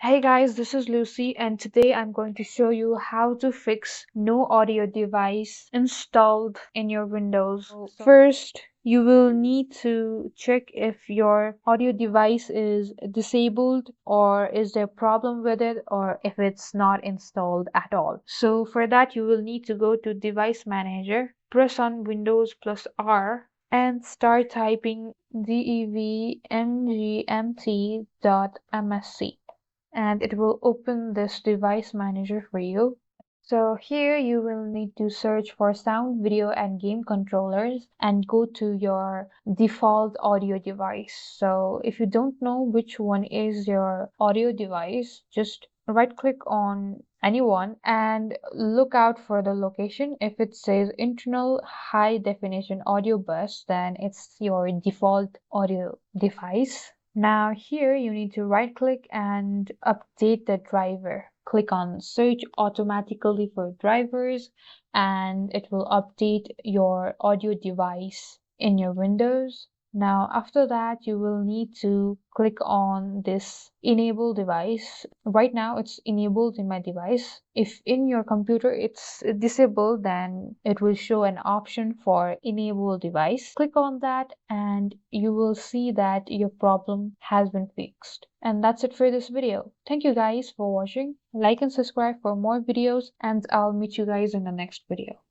Hey guys, this is Lucy, and today I'm going to show you how to fix no audio device installed in your Windows. First, you will need to check if your audio device is disabled or is there a problem with it or if it's not installed at all. So for that, you will need to go to Device Manager, press on Windows plus R, and start typing devmgmt.msc, and it will open this device manager for you. So here you will need to search for sound, video, and game controllers and go to your default audio device. So if you don't know which one is your audio device, just right click on anyone and look out for the location. If it says internal high definition audio bus, then it's your default audio device. Now here you need to right click and update the driver. Click on search automatically for drivers and it will update your audio device in your Windows. Now after that you will need to click on this enable device. Right now it's enabled in my device. If in your computer it's disabled, then it will show an option for enable device. Click on that and you will see that your problem has been fixed. And that's it for this video. Thank you guys for watching. Like and subscribe for more videos, and I'll meet you guys in the next video.